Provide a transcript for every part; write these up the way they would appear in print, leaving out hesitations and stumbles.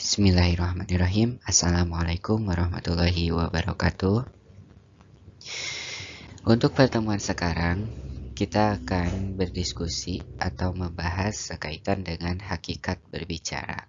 Bismillahirrahmanirrahim. Assalamualaikum warahmatullahi wabarakatuh. Untuk pertemuan sekarang, kita akan berdiskusi atau membahas sekaitan dengan hakikat berbicara.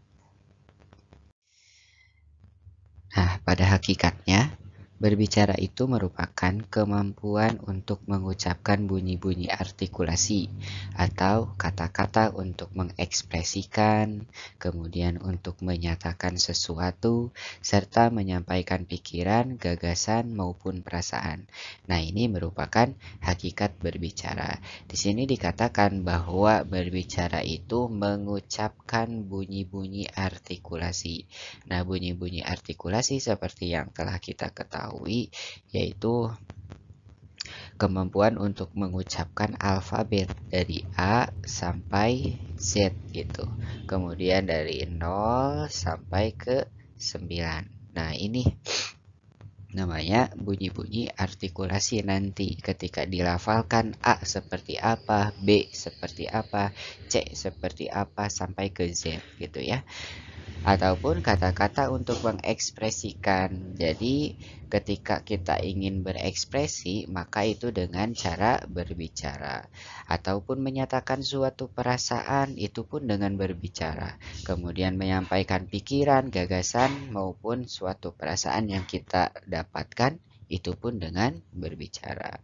Nah, pada hakikatnya, berbicara itu merupakan kemampuan untuk mengucapkan bunyi-bunyi artikulasi atau kata-kata untuk mengekspresikan, kemudian untuk menyatakan sesuatu, serta menyampaikan pikiran, gagasan, maupun perasaan. Nah, ini merupakan hakikat berbicara. Di sini dikatakan bahwa berbicara itu mengucapkan bunyi-bunyi artikulasi. Nah, bunyi-bunyi artikulasi seperti yang telah kita ketahui yaitu kemampuan untuk mengucapkan alfabet dari A sampai Z gitu. Kemudian dari 0 sampai ke 9. Nah, ini namanya bunyi-bunyi artikulasi. Nanti ketika dilafalkan A seperti apa, B seperti apa, C seperti apa sampai ke Z gitu ya. Ataupun kata-kata untuk mengekspresikan. Jadi ketika kita ingin berekspresi, maka itu dengan cara berbicara. Ataupun menyatakan suatu perasaan, itu pun dengan berbicara. Kemudian menyampaikan pikiran, gagasan, maupun suatu perasaan yang kita dapatkan, itu pun dengan berbicara.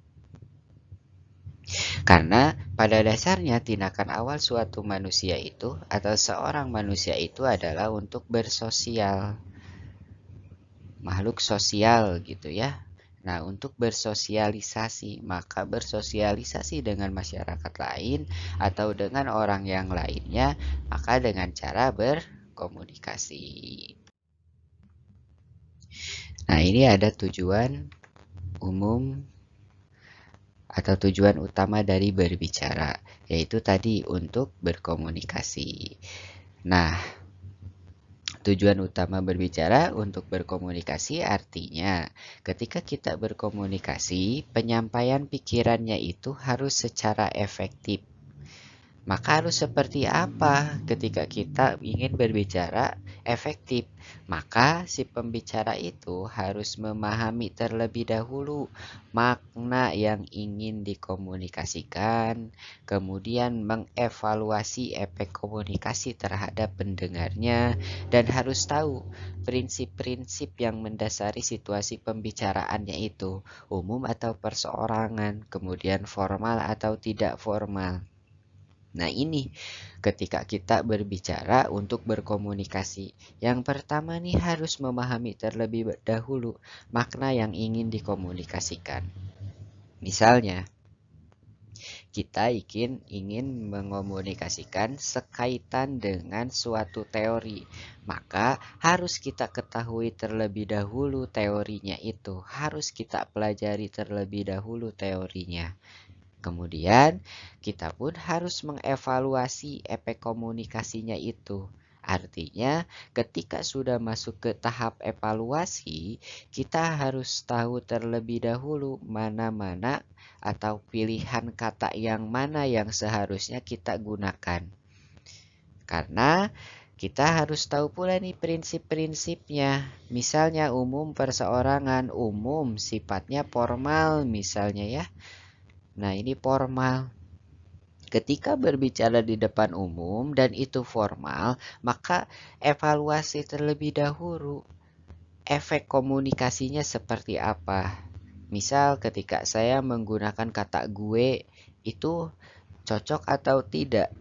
Karena pada dasarnya tindakan awal suatu manusia itu atau seorang manusia itu adalah untuk bersosial. Makhluk sosial gitu ya. Nah, untuk bersosialisasi, maka bersosialisasi dengan masyarakat lain atau dengan orang yang lainnya, maka dengan cara berkomunikasi. Nah, ini ada tujuan umum atau tujuan utama dari berbicara, yaitu tadi untuk berkomunikasi. Nah, tujuan utama berbicara untuk berkomunikasi artinya ketika kita berkomunikasi, penyampaian pikirannya itu harus secara efektif. Maka harus seperti apa ketika kita ingin berbicara efektif? Maka si pembicara itu harus memahami terlebih dahulu makna yang ingin dikomunikasikan, kemudian mengevaluasi efek komunikasi terhadap pendengarnya, dan harus tahu prinsip-prinsip yang mendasari situasi pembicaraannya itu, umum atau perseorangan, kemudian formal atau tidak formal. Nah, ini ketika kita berbicara untuk berkomunikasi. Yang pertama nih harus memahami terlebih dahulu makna yang ingin dikomunikasikan. Misalnya, kita ingin mengomunikasikan sekaitan dengan suatu teori. Maka harus kita ketahui terlebih dahulu teorinya itu. Harus kita pelajari terlebih dahulu teorinya. Kemudian kita pun harus mengevaluasi efek komunikasinya itu. Artinya ketika sudah masuk ke tahap evaluasi, kita harus tahu terlebih dahulu mana-mana atau pilihan kata yang mana yang seharusnya kita gunakan. Karena kita harus tahu pula nih prinsip-prinsipnya. Misalnya umum perseorangan, umum sifatnya formal misalnya ya. Nah, ini formal. Ketika berbicara di depan umum dan itu formal, maka evaluasi terlebih dahulu. Efek komunikasinya seperti apa? Misal ketika saya menggunakan kata gue, itu cocok atau tidak?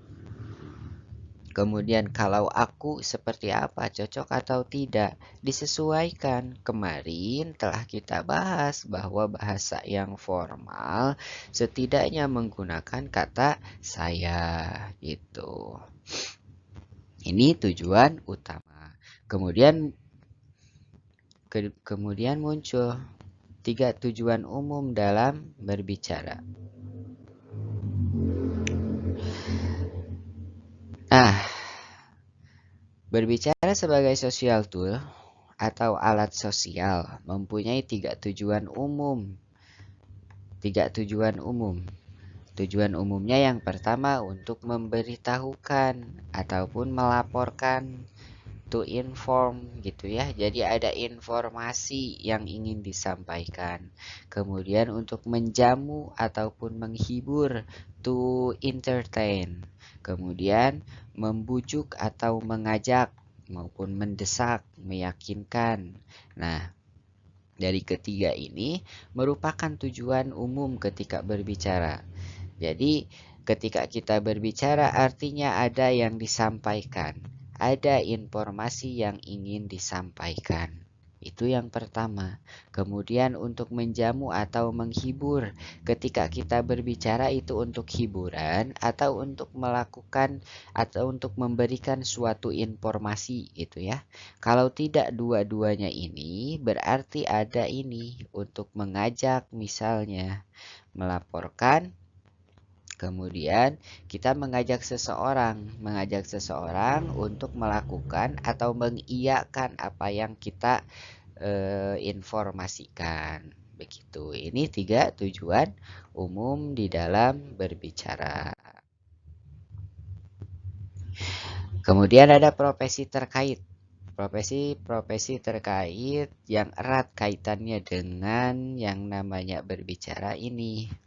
Kemudian kalau aku seperti apa, cocok atau tidak, disesuaikan. Kemarin telah kita bahas bahwa bahasa yang formal setidaknya menggunakan kata saya gitu. Ini tujuan utama. Kemudian muncul 3 tujuan umum dalam berbicara. Berbicara sebagai social tool atau alat sosial mempunyai 3 tujuan umum. 3 tujuan umum. Tujuan umumnya yang pertama untuk memberitahukan ataupun melaporkan to inform gitu ya. Jadi ada informasi yang ingin disampaikan. Kemudian untuk menjamu ataupun menghibur, to entertain. Kemudian membujuk atau mengajak maupun mendesak, meyakinkan. Nah, dari ketiga ini merupakan tujuan umum ketika berbicara. Jadi, ketika kita berbicara artinya ada yang disampaikan, ada informasi yang ingin disampaikan. Itu yang pertama. Kemudian untuk menjamu atau menghibur. Ketika kita berbicara itu untuk hiburan atau untuk melakukan atau untuk memberikan suatu informasi gitu ya. Kalau tidak dua-duanya ini berarti ada ini untuk mengajak misalnya melaporkan. Kemudian kita mengajak seseorang untuk melakukan atau mengiyakan apa yang kita informasikan. Begitu. Ini 3 tujuan umum di dalam berbicara. Kemudian ada profesi terkait. Profesi terkait yang erat kaitannya dengan yang namanya berbicara ini.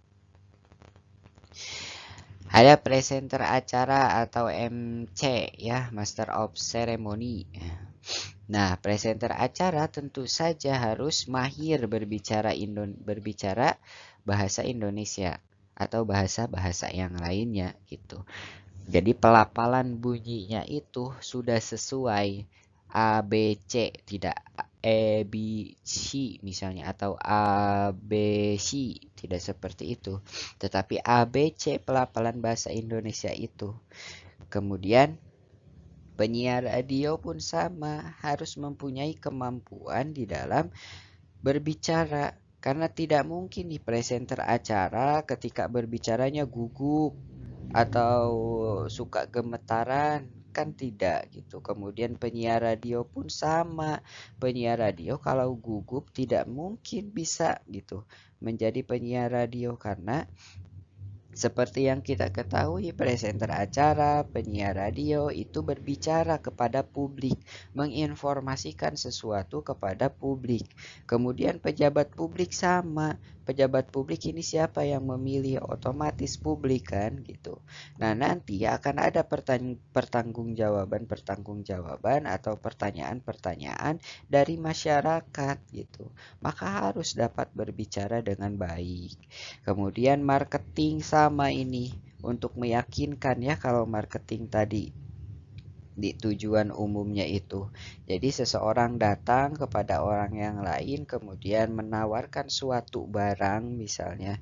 Ada presenter acara atau MC ya, Master of Ceremony. Nah, presenter acara tentu saja harus mahir berbicara bahasa Indonesia atau bahasa-bahasa yang lainnya gitu. Jadi pelafalan bunyinya itu sudah sesuai A, B, C, tidak E, B, C misalnya atau A, B, C, tidak seperti itu. Tetapi A, B, C pelafalan bahasa Indonesia itu. Kemudian penyiar radio pun sama, harus mempunyai kemampuan di dalam berbicara. Karena tidak mungkin di presenter acara ketika berbicaranya gugup atau suka gemetaran, kan tidak gitu. Kemudian penyiar radio pun sama. Penyiar radio kalau gugup tidak mungkin bisa gitu menjadi penyiar radio karena seperti yang kita ketahui, presenter acara, penyiar radio itu berbicara kepada publik, menginformasikan sesuatu kepada publik. Kemudian pejabat publik sama. Pejabat publik ini siapa yang memilih? Otomatis publik kan gitu. Nah, nanti akan ada pertanggungjawaban atau pertanyaan-pertanyaan dari masyarakat gitu. Maka harus dapat berbicara dengan baik. Kemudian marketing sama ini untuk meyakinkan ya kalau marketing tadi di tujuan umumnya itu. Jadi seseorang datang kepada orang yang lain kemudian menawarkan suatu barang misalnya.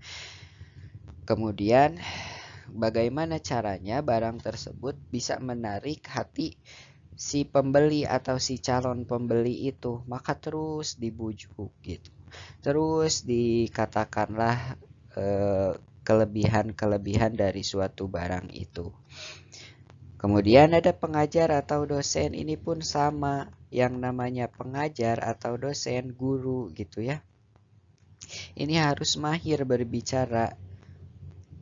Kemudian bagaimana caranya barang tersebut bisa menarik hati si pembeli atau si calon pembeli itu, maka terus dibujuk gitu. Terus dikatakanlah kelebihan-kelebihan dari suatu barang itu. Kemudian ada pengajar atau dosen, ini pun sama. Yang namanya pengajar atau dosen, guru gitu ya. Ini harus mahir berbicara.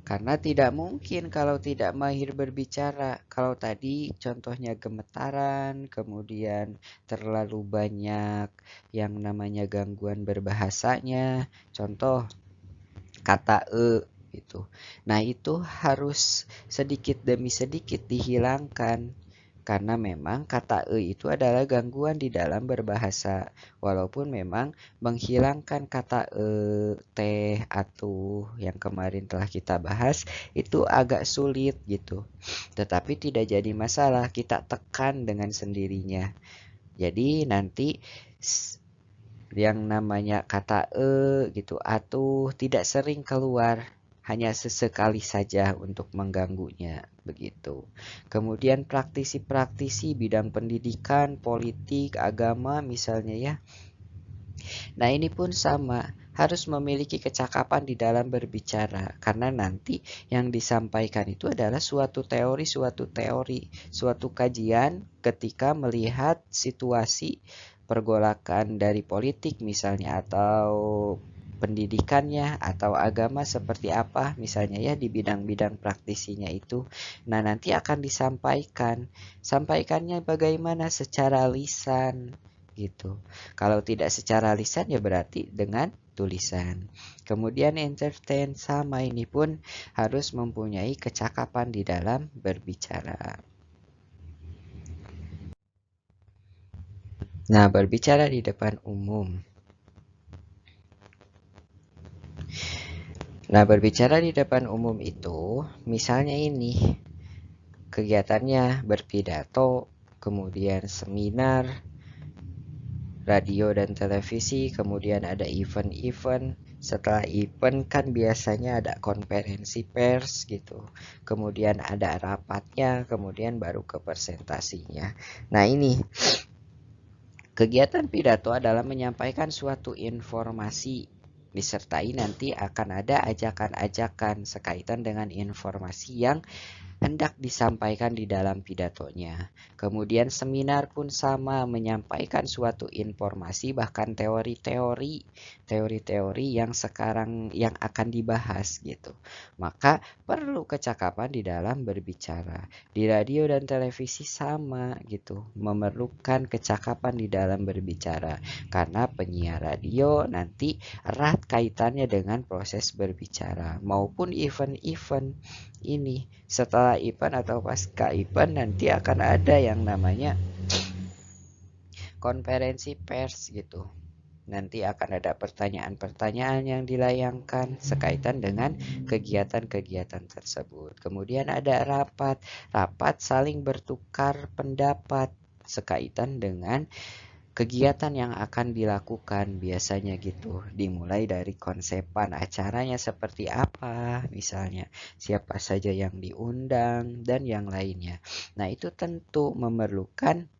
Karena tidak mungkin kalau tidak mahir berbicara. Kalau tadi contohnya gemetaran, kemudian terlalu banyak yang namanya gangguan berbahasanya. Contoh kata gitu. Nah, itu harus sedikit demi sedikit dihilangkan karena memang kata itu adalah gangguan di dalam berbahasa. Walaupun memang menghilangkan kata teh, atuh yang kemarin telah kita bahas itu agak sulit gitu. Tetapi tidak jadi masalah, kita tekan dengan sendirinya. Jadi nanti yang namanya kata gitu atuh tidak sering keluar, hanya sesekali saja untuk mengganggunya begitu. Kemudian praktisi-praktisi bidang pendidikan, politik, agama misalnya ya. Nah, ini pun sama, harus memiliki kecakapan di dalam berbicara karena nanti yang disampaikan itu adalah suatu teori, suatu kajian ketika melihat situasi pergolakan dari politik misalnya atau pendidikannya atau agama seperti apa misalnya ya di bidang-bidang praktisinya itu. Nah, nanti akan disampaikan. Sampaikannya bagaimana? Secara lisan gitu. Kalau tidak secara lisan ya berarti dengan tulisan. Kemudian entertain sama ini pun harus mempunyai kecakapan di dalam berbicara. Nah, berbicara di depan umum. Nah, berbicara di depan umum itu, misalnya ini, kegiatannya berpidato, kemudian seminar, radio dan televisi, kemudian ada event-event. Setelah event kan biasanya ada konferensi pers gitu. Kemudian ada rapatnya, kemudian baru ke presentasinya. Nah, ini kegiatan pidato adalah menyampaikan suatu informasi, disertai nanti akan ada ajakan-ajakan sekaitan dengan informasi yang hendak disampaikan di dalam pidatonya. Kemudian seminar pun sama, menyampaikan suatu informasi bahkan teori-teori yang sekarang yang akan dibahas gitu. Maka perlu kecakapan di dalam berbicara. Di radio dan televisi sama gitu, memerlukan kecakapan di dalam berbicara karena penyiar radio nanti erat kaitannya dengan proses berbicara maupun event-event ini. Setelah event atau pasca event nanti akan ada yang namanya konferensi pers gitu. Nanti akan ada pertanyaan-pertanyaan yang dilayangkan sekaitan dengan kegiatan-kegiatan tersebut. Kemudian ada rapat saling bertukar pendapat sekaitan dengan kegiatan yang akan dilakukan biasanya gitu. Dimulai dari konsepan acaranya seperti apa, misalnya siapa saja yang diundang dan yang lainnya. Nah, itu tentu memerlukan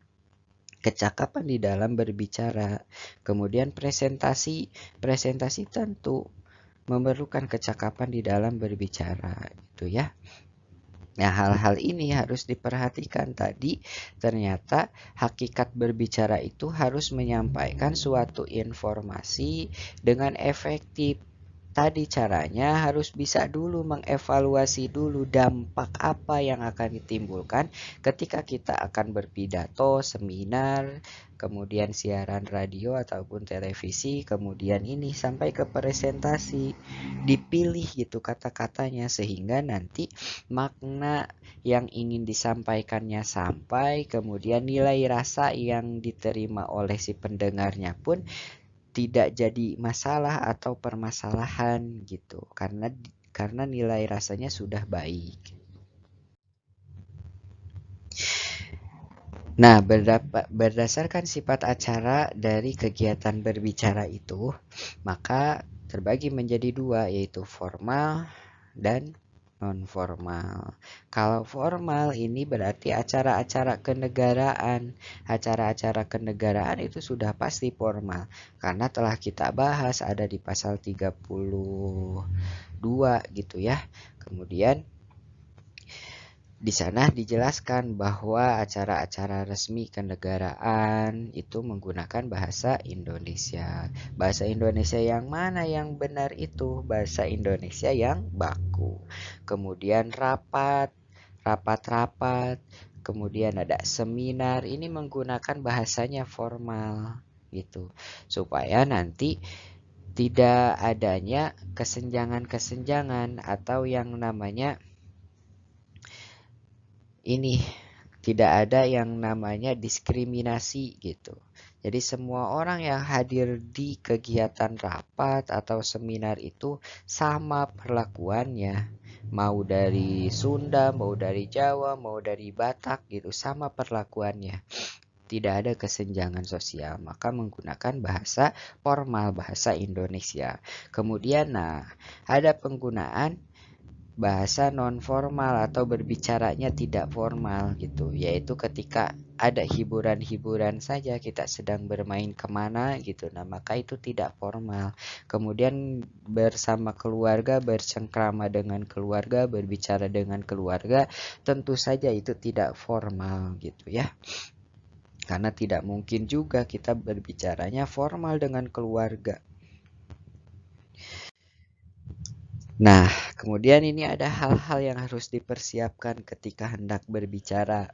kecakapan di dalam berbicara. Kemudian presentasi tentu memerlukan kecakapan di dalam berbicara gitu ya. Nah, hal-hal ini harus diperhatikan tadi. Ternyata hakikat berbicara itu harus menyampaikan suatu informasi dengan efektif. Tadi caranya harus bisa dulu mengevaluasi dulu dampak apa yang akan ditimbulkan ketika kita akan berpidato, seminar, kemudian siaran radio ataupun televisi, kemudian ini sampai ke presentasi. Dipilih gitu kata-katanya sehingga nanti makna yang ingin disampaikannya sampai, kemudian nilai rasa yang diterima oleh si pendengarnya pun tidak jadi masalah atau permasalahan gitu karena nilai rasanya sudah baik. Nah, berdasarkan sifat acara dari kegiatan berbicara itu, maka terbagi menjadi dua, yaitu formal dan non-formal. Kalau formal ini berarti acara-acara kenegaraan. Acara-acara kenegaraan itu sudah pasti formal karena telah kita bahas ada di pasal 32 gitu ya. Kemudian di sana dijelaskan bahwa acara-acara resmi kenegaraan itu menggunakan bahasa Indonesia. Bahasa Indonesia yang mana yang benar itu? Bahasa Indonesia yang baku. Kemudian rapat, kemudian ada seminar, ini menggunakan bahasanya formal gitu. Supaya nanti tidak adanya kesenjangan-kesenjangan atau yang namanya ini tidak ada yang namanya diskriminasi gitu. Jadi semua orang yang hadir di kegiatan rapat atau seminar itu sama perlakuannya. Mau dari Sunda, mau dari Jawa, mau dari Batak gitu, sama perlakuannya. Tidak ada kesenjangan sosial, maka menggunakan bahasa formal, bahasa Indonesia. Kemudian ada penggunaan bahasa non formal atau berbicaranya tidak formal gitu, yaitu ketika ada hiburan-hiburan saja kita sedang bermain kemana gitu, nah maka itu tidak formal. Kemudian bersama keluarga, bercengkrama dengan keluarga, berbicara dengan keluarga, tentu saja itu tidak formal gitu ya, karena tidak mungkin juga kita berbicaranya formal dengan keluarga. Nah, kemudian ini ada hal-hal yang harus dipersiapkan ketika hendak berbicara.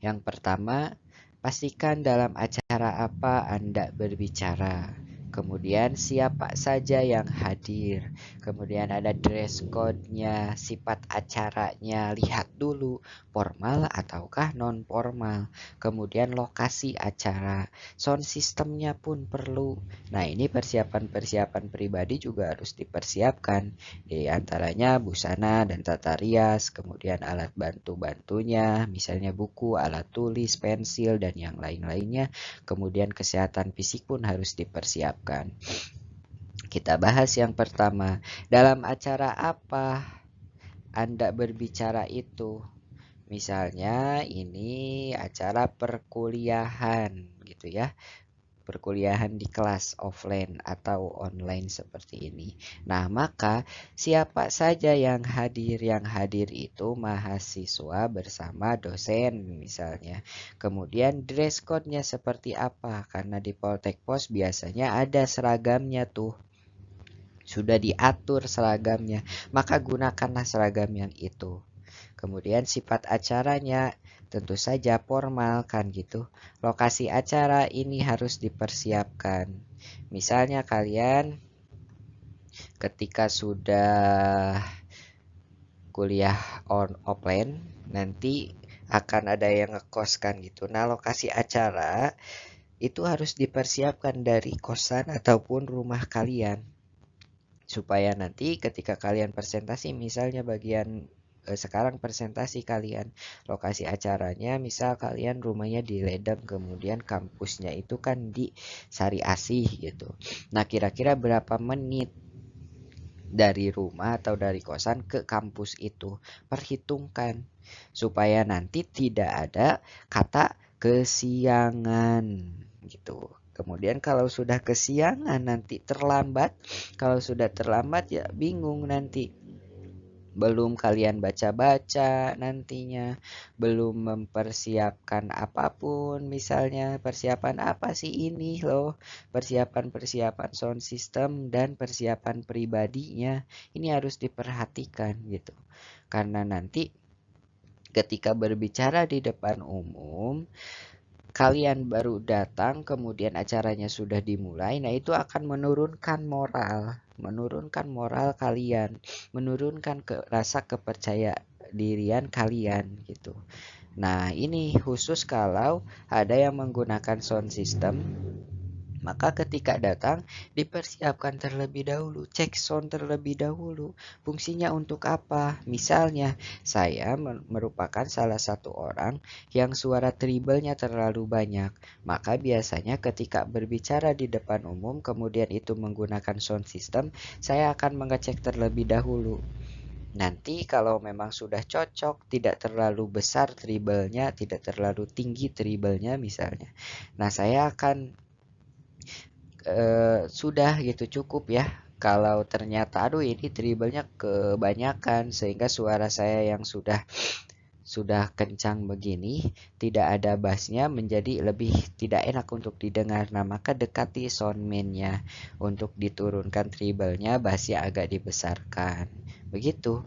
Yang pertama, pastikan dalam acara apa Anda berbicara. Kemudian siapa saja yang hadir. Kemudian ada dress code-nya, sifat acaranya, lihat dulu formal ataukah non formal. Kemudian lokasi acara, sound systemnya pun perlu. Nah, ini persiapan-persiapan pribadi juga harus dipersiapkan. Di antaranya busana dan tata rias, kemudian alat bantu-bantunya, misalnya buku, alat tulis, pensil, dan yang lain-lainnya. Kemudian kesehatan fisik pun harus dipersiapkan. Kita bahas yang pertama. Dalam acara apa Anda berbicara itu? Misalnya ini acara perkuliahan gitu ya. Perkuliahan di kelas offline atau online seperti ini. Nah, maka siapa saja yang hadir? Yang hadir itu mahasiswa bersama dosen misalnya. Kemudian dress code-nya seperti apa? Karena di Poltek Pos biasanya ada seragamnya tuh. Sudah diatur seragamnya, maka gunakanlah seragam yang itu. Kemudian sifat acaranya tentu saja formal kan gitu. Lokasi acara ini harus dipersiapkan. Misalnya kalian ketika sudah kuliah offline nanti akan ada yang ngekos kan gitu. Nah, lokasi acara itu harus dipersiapkan dari kosan ataupun rumah kalian. Supaya nanti ketika kalian presentasi, misalnya bagian sekarang presentasi kalian, lokasi acaranya misal kalian rumahnya di Ledeng, kemudian kampusnya itu kan di Sari Asih gitu. Nah, kira-kira berapa menit dari rumah atau dari kosan ke kampus itu? Perhitungkan supaya nanti tidak ada kata kesiangan gitu. Kemudian kalau sudah kesiangan nanti terlambat, kalau sudah terlambat ya bingung nanti. Belum kalian baca-baca nantinya, belum mempersiapkan apapun, misalnya persiapan apa sih ini loh, persiapan-persiapan sound system dan persiapan pribadinya, ini harus diperhatikan gitu. Karena nanti ketika berbicara di depan umum, kalian baru datang, kemudian acaranya sudah dimulai, nah itu akan menurunkan moral kalian, menurunkan rasa kepercayaan dirian kalian gitu. Nah, ini khusus kalau ada yang menggunakan sound system, maka ketika datang dipersiapkan terlebih dahulu, cek sound terlebih dahulu. Fungsinya untuk apa? Misalnya, saya merupakan salah satu orang yang suara treble-nya terlalu banyak. Maka biasanya ketika berbicara di depan umum, kemudian itu menggunakan sound system, saya akan mengecek terlebih dahulu. Nanti kalau memang sudah cocok, tidak terlalu besar treble-nya, tidak terlalu tinggi treble-nya misalnya. Nah, saya akan sudah gitu cukup ya. Kalau ternyata aduh ini treble-nya kebanyakan sehingga suara saya yang sudah kencang begini tidak ada bassnya menjadi lebih tidak enak untuk didengar. Nah, maka dekati soundman-nya untuk diturunkan treble-nya, bassnya agak dibesarkan. Begitu.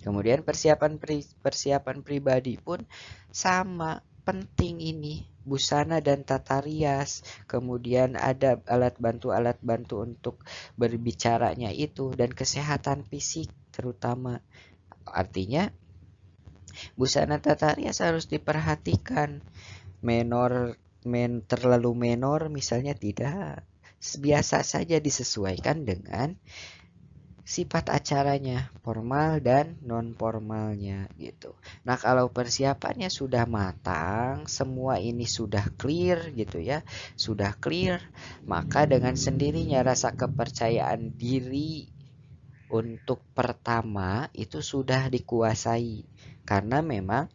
Kemudian persiapan pribadi pun sama, penting ini. Busana dan tata rias, kemudian ada alat bantu untuk berbicaranya itu, dan kesehatan fisik terutama. Artinya busana tata rias harus diperhatikan. Terlalu menor misalnya tidak. Biasa saja disesuaikan dengan sifat acaranya, formal dan non formalnya gitu. Nah, kalau persiapannya sudah matang, semua ini sudah clear gitu ya, sudah clear, maka dengan sendirinya rasa kepercayaan diri untuk pertama itu sudah dikuasai. Karena memang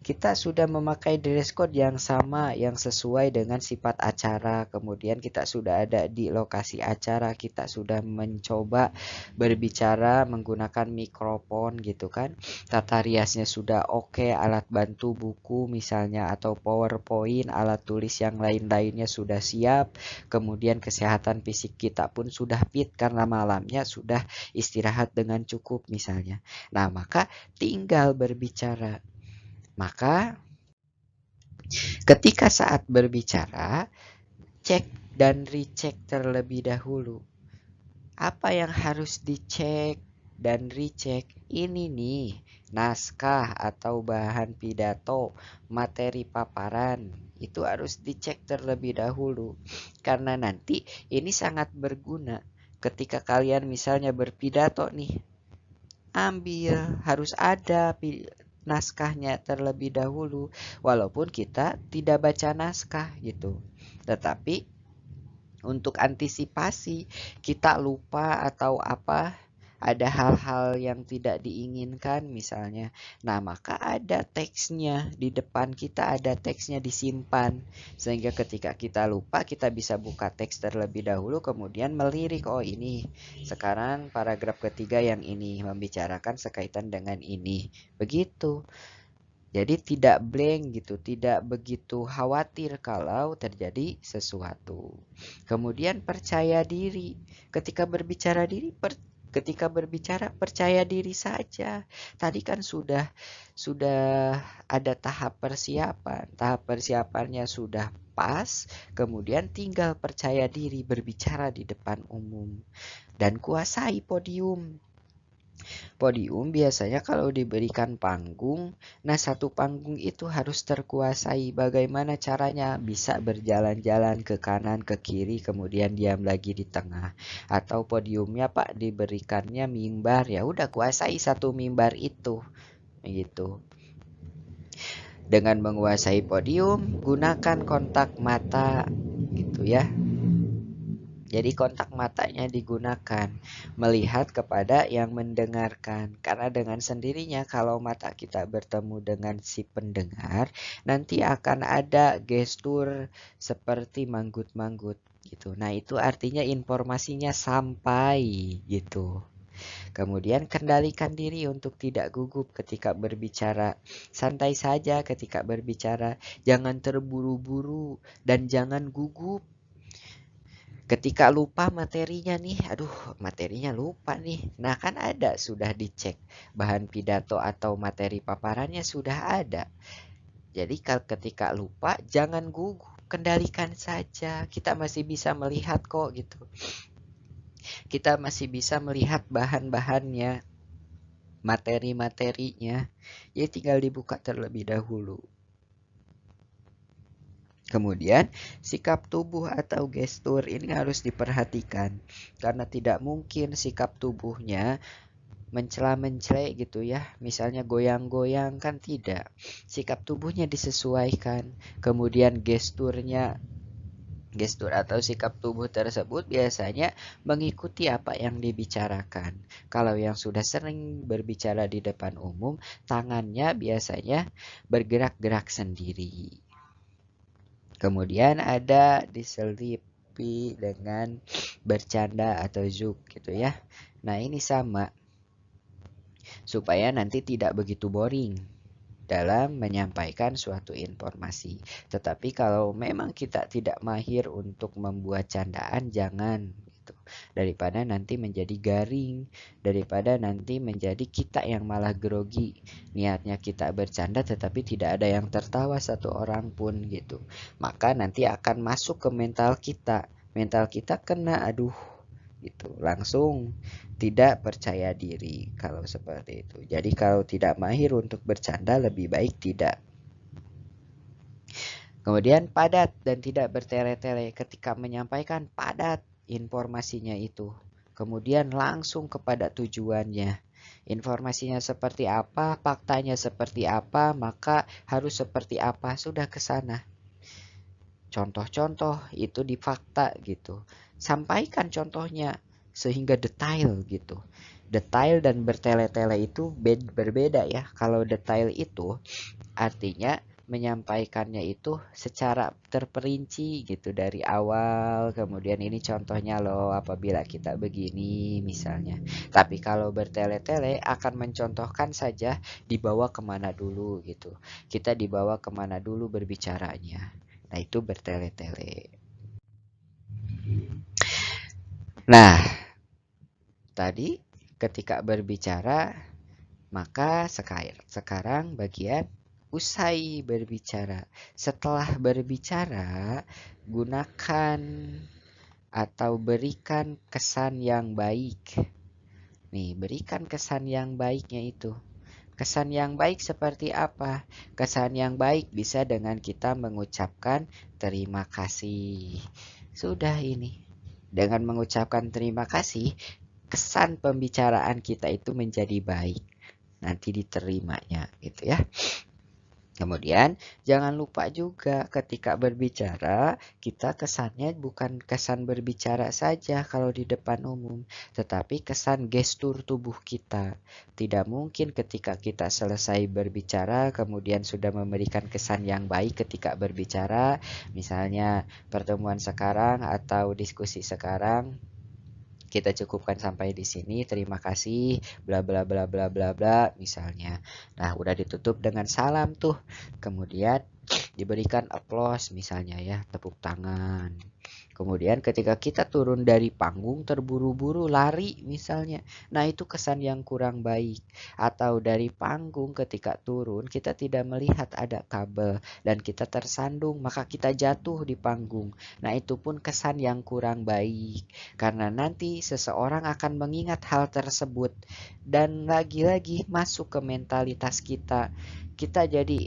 kita sudah memakai dress code yang sama, yang sesuai dengan sifat acara. Kemudian kita sudah ada di lokasi acara, kita sudah mencoba berbicara menggunakan mikrofon gitu kan. Tata riasnya sudah oke, alat bantu buku misalnya atau PowerPoint, alat tulis yang lain-lainnya sudah siap. Kemudian kesehatan fisik kita pun sudah fit karena malamnya sudah istirahat dengan cukup misalnya. Nah, maka tinggal berbicara. Maka ketika saat berbicara, cek dan recheck terlebih dahulu. Apa yang harus dicek dan recheck? Ini nih, naskah atau bahan pidato, materi paparan. Itu harus dicek terlebih dahulu. Karena nanti ini sangat berguna. Ketika kalian misalnya berpidato nih, harus ada naskahnya terlebih dahulu, walaupun kita tidak baca naskah gitu. Tetapi untuk antisipasi kita lupa atau apa, ada hal-hal yang tidak diinginkan misalnya. Nah, maka ada teksnya di depan kita, ada teksnya disimpan. Sehingga ketika kita lupa, kita bisa buka teks terlebih dahulu, kemudian melirik, oh ini, sekarang paragraf ketiga yang ini, membicarakan sekaitan dengan ini. Begitu. Jadi tidak blank gitu, tidak begitu khawatir kalau terjadi sesuatu. Kemudian percaya diri. Ketika berbicara percaya diri saja. Tadi kan sudah ada tahap persiapan. Tahap persiapannya sudah pas, kemudian tinggal percaya diri berbicara di depan umum dan kuasai podium. Podium biasanya kalau diberikan panggung, nah satu panggung itu harus terkuasai. Bagaimana caranya? Bisa berjalan-jalan ke kanan, ke kiri, kemudian diam lagi di tengah. Atau podiumnya Pak diberikannya mimbar, ya udah kuasai satu mimbar itu. Gitu. Dengan menguasai podium, gunakan kontak mata gitu ya. Jadi kontak matanya digunakan melihat kepada yang mendengarkan. Karena dengan sendirinya kalau mata kita bertemu dengan si pendengar, nanti akan ada gestur seperti manggut-manggut gitu. Nah, itu artinya informasinya sampai gitu. Kemudian kendalikan diri untuk tidak gugup ketika berbicara. Santai saja ketika berbicara, jangan terburu-buru dan jangan gugup. Ketika lupa materinya nih, aduh materinya lupa nih. Nah kan ada, sudah dicek. Bahan pidato atau materi paparannya sudah ada. Jadi ketika lupa, jangan gugup, kendalikan saja. Kita masih bisa melihat kok gitu. Kita masih bisa melihat bahan-bahannya, materi-materinya. Jadi tinggal dibuka terlebih dahulu. Kemudian sikap tubuh atau gestur ini harus diperhatikan karena tidak mungkin sikap tubuhnya mencela-mencela gitu ya. Misalnya goyang-goyang kan tidak. Sikap tubuhnya disesuaikan. Kemudian gestur atau sikap tubuh tersebut biasanya mengikuti apa yang dibicarakan. Kalau yang sudah sering berbicara di depan umum, tangannya biasanya bergerak-gerak sendiri. Kemudian ada diselipi dengan bercanda atau joke gitu ya. Nah ini sama. Supaya nanti tidak begitu boring dalam menyampaikan suatu informasi. Tetapi kalau memang kita tidak mahir untuk membuat candaan, jangan. Daripada nanti menjadi garing, daripada nanti menjadi kita yang malah grogi. Niatnya kita bercanda tetapi tidak ada yang tertawa satu orang pun gitu. Maka nanti akan masuk ke mental kita. Mental kita kena aduh gitu. Langsung tidak percaya diri kalau seperti itu. Jadi kalau tidak mahir untuk bercanda lebih baik tidak. Kemudian padat dan tidak bertele-tele. Ketika menyampaikan padat informasinya itu. Kemudian langsung kepada tujuannya. Informasinya seperti apa, faktanya seperti apa, maka harus seperti apa, sudah ke sana. Contoh-contoh itu di fakta gitu. Sampaikan contohnya sehingga detail gitu. Detail dan bertele-tele itu berbeda ya. Kalau detail itu Artinya menyampaikannya itu secara terperinci gitu dari awal, kemudian ini contohnya loh apabila kita begini misalnya. Tapi kalau bertele-tele akan mencontohkan saja dibawa kemana dulu gitu. Kita dibawa kemana dulu berbicaranya. Nah itu bertele-tele. Nah tadi ketika berbicara maka sekarang bagian usai berbicara. Setelah berbicara, gunakan atau berikan kesan yang baik. Nih, berikan kesan yang baiknya itu. Kesan yang baik seperti apa? Kesan yang baik bisa dengan kita mengucapkan terima kasih. Sudah ini. Dengan mengucapkan terima kasih, kesan pembicaraan kita itu menjadi baik. Nanti diterimanya gitu ya. Kemudian jangan lupa juga ketika berbicara kita kesannya bukan kesan berbicara saja kalau di depan umum, tetapi kesan gestur tubuh kita. Tidak mungkin ketika kita selesai berbicara kemudian sudah memberikan kesan yang baik ketika berbicara, misalnya pertemuan sekarang atau diskusi sekarang kita cukupkan sampai di sini. Terima kasih, bla bla bla bla bla bla misalnya. Nah, udah ditutup dengan salam tuh. Kemudian diberikan applause misalnya ya, tepuk tangan. Kemudian ketika kita turun dari panggung terburu-buru lari misalnya. Nah itu kesan yang kurang baik. Atau dari panggung ketika turun kita tidak melihat ada kabel dan kita tersandung maka kita jatuh di panggung. Nah itu pun kesan yang kurang baik. Karena nanti seseorang akan mengingat hal tersebut. Dan lagi-lagi masuk ke mentalitas kita. Kita jadi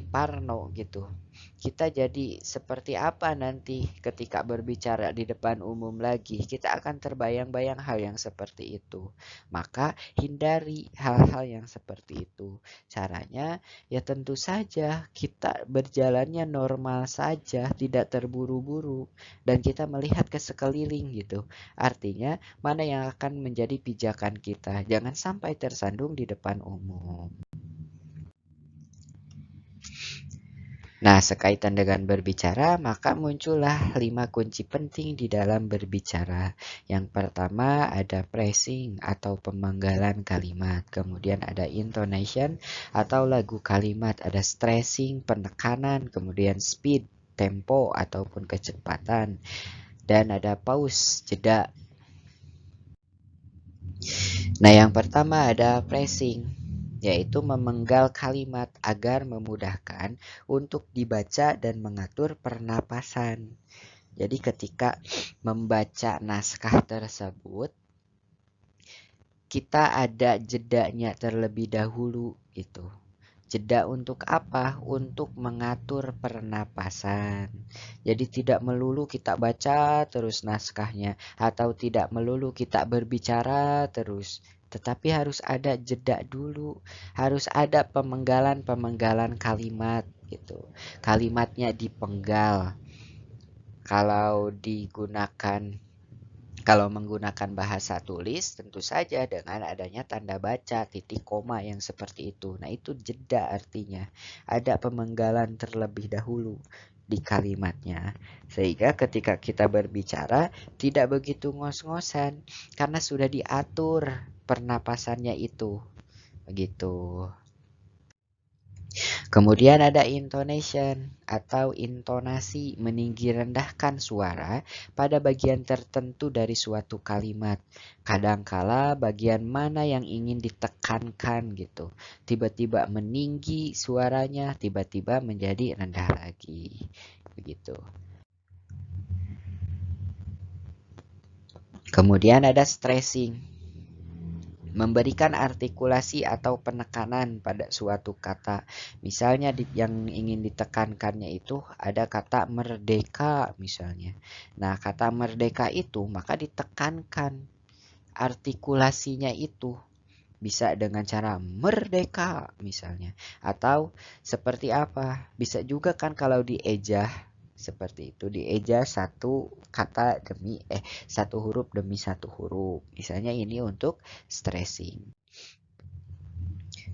parno gitu. Kita jadi seperti apa nanti ketika berbicara di depan umum lagi. Kita akan terbayang-bayang hal yang seperti itu. Maka hindari hal-hal yang seperti itu. Caranya ya tentu saja kita berjalannya normal saja, tidak terburu-buru. Dan kita melihat ke sekeliling gitu. Artinya mana yang akan menjadi pijakan kita. Jangan sampai tersandung di depan umum. Nah, sekaitan dengan berbicara, maka muncullah 5 kunci penting di dalam berbicara. Yang pertama ada phrasing atau pemenggalan kalimat. Kemudian ada intonation atau lagu kalimat. Ada stressing, penekanan. Kemudian speed, tempo ataupun kecepatan. Dan ada pause, jeda. Nah, yang pertama ada phrasing, yaitu memenggal kalimat agar memudahkan untuk dibaca dan mengatur pernapasan. Jadi ketika membaca naskah tersebut, kita ada jedanya terlebih dahulu gitu. Jeda untuk apa? Untuk mengatur pernapasan. Jadi tidak melulu kita baca terus naskahnya atau tidak melulu kita berbicara terus. Tetapi harus ada jeda dulu, harus ada pemenggalan-pemenggalan kalimat gitu. Kalimatnya dipenggal. Kalau menggunakan bahasa tulis tentu saja dengan adanya tanda baca, titik koma yang seperti itu. Nah itu jeda artinya. Ada pemenggalan terlebih dahulu di kalimatnya. Sehingga ketika kita berbicara tidak begitu ngos-ngosan karena sudah diatur pernapasannya itu. Begitu. Kemudian ada intonation atau intonasi, meninggi rendahkan suara pada bagian tertentu dari suatu kalimat. Kadangkala bagian mana yang ingin ditekankan gitu. Tiba-tiba meninggi suaranya, tiba-tiba menjadi rendah lagi. Begitu. Kemudian ada stressing. Memberikan artikulasi atau penekanan pada suatu kata. Misalnya yang ingin ditekankannya itu ada kata merdeka misalnya. Nah, kata merdeka itu maka ditekankan artikulasinya itu. Bisa dengan cara merdeka misalnya. Atau seperti apa? Bisa juga kan kalau diejah seperti itu, dieja satu kata satu huruf demi satu huruf. Misalnya ini untuk stressing.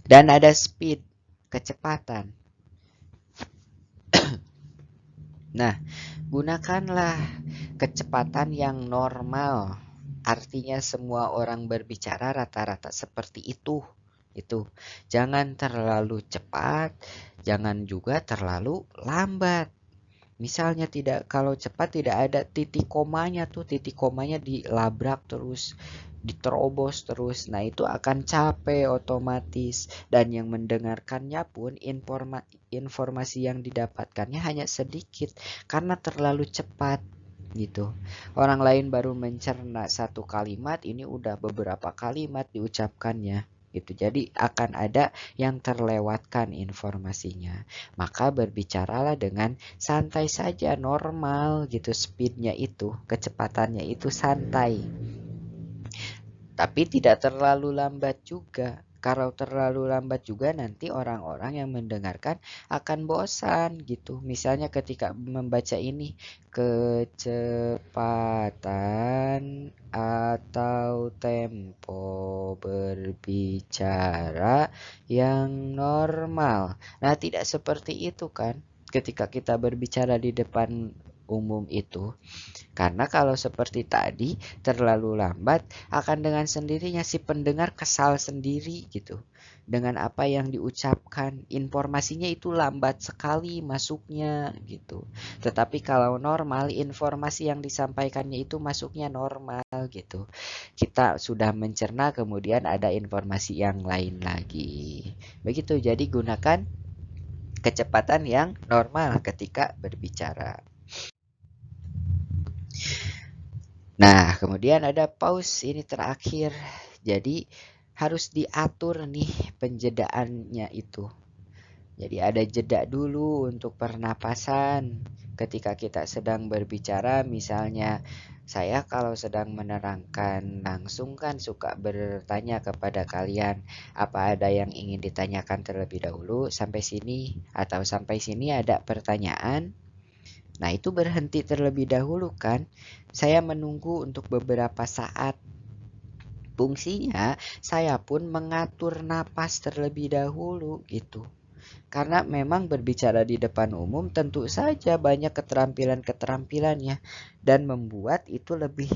Dan ada speed, kecepatan. Nah, gunakanlah kecepatan yang normal. Artinya semua orang berbicara rata-rata seperti itu. Itu. Jangan terlalu cepat, jangan juga terlalu lambat. Misalnya kalau cepat tidak ada titik komanya tuh, titik komanya dilabrak terus, diterobos terus. Nah, itu akan capek otomatis dan yang mendengarkannya pun informasi yang didapatkannya hanya sedikit karena terlalu cepat gitu. Orang lain baru mencerna satu kalimat, ini udah beberapa kalimat diucapkannya gitu. Jadi akan ada yang terlewatkan informasinya. Maka berbicaralah dengan santai saja, normal gitu, speednya itu, kecepatannya itu santai. Tapi tidak terlalu lambat juga. Kalau terlalu lambat juga nanti orang-orang yang mendengarkan akan bosan gitu. Misalnya ketika membaca ini, kecepatan atau tempo berbicara yang normal. Nah, tidak seperti itu kan ketika kita berbicara di depan umum itu. Karena kalau seperti tadi terlalu lambat akan dengan sendirinya si pendengar kesal sendiri gitu. Dengan apa yang diucapkan, informasinya itu lambat sekali masuknya gitu. Tetapi kalau normal, informasi yang disampaikannya itu masuknya normal gitu. Kita sudah mencerna kemudian ada informasi yang lain lagi. Begitu, jadi gunakan kecepatan yang normal ketika berbicara. Nah, kemudian ada pause, ini terakhir. Jadi harus diatur nih penjedaannya itu. Jadi ada jeda dulu untuk pernapasan. Ketika kita sedang berbicara, misalnya saya kalau sedang menerangkan langsung kan suka bertanya kepada kalian, apa ada yang ingin ditanyakan terlebih dahulu sampai sini atau sampai sini ada pertanyaan? Nah, itu berhenti terlebih dahulu kan. Saya menunggu untuk beberapa saat. Fungsinya, saya pun mengatur napas terlebih dahulu gitu. Karena memang berbicara di depan umum tentu saja banyak keterampilan-keterampilannya dan membuat itu lebih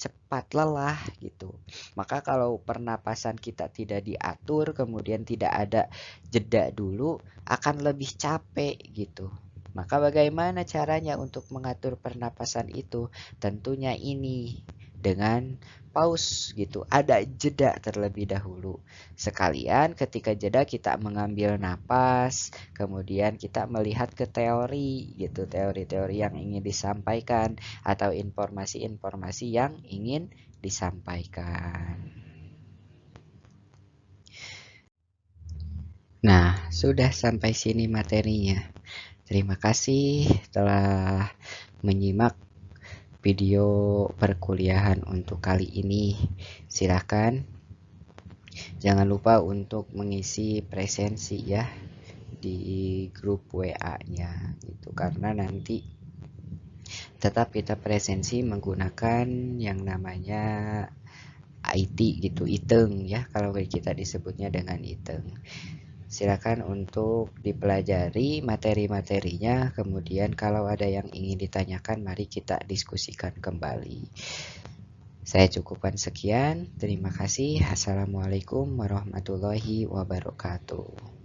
cepat lelah gitu. Maka kalau pernapasan kita tidak diatur, kemudian tidak ada jeda dulu, akan lebih capek gitu. Maka bagaimana caranya untuk mengatur pernapasan itu? Tentunya ini dengan pause gitu, ada jeda terlebih dahulu. Sekalian ketika jeda kita mengambil napas, kemudian kita melihat ke teori gitu, teori-teori yang ingin disampaikan atau informasi-informasi yang ingin disampaikan. Nah, sudah sampai sini materinya. Terima kasih telah menyimak video perkuliahan untuk kali ini. Silakan jangan lupa untuk mengisi presensi ya di grup WA-nya gitu, karena nanti tetap kita presensi menggunakan yang namanya IT gitu, iteng ya, kalau kita disebutnya dengan iteng. Silakan untuk dipelajari materi-materinya, kemudian kalau ada yang ingin ditanyakan mari kita diskusikan kembali. Saya cukupkan sekian, terima kasih. Assalamualaikum warahmatullahi wabarakatuh.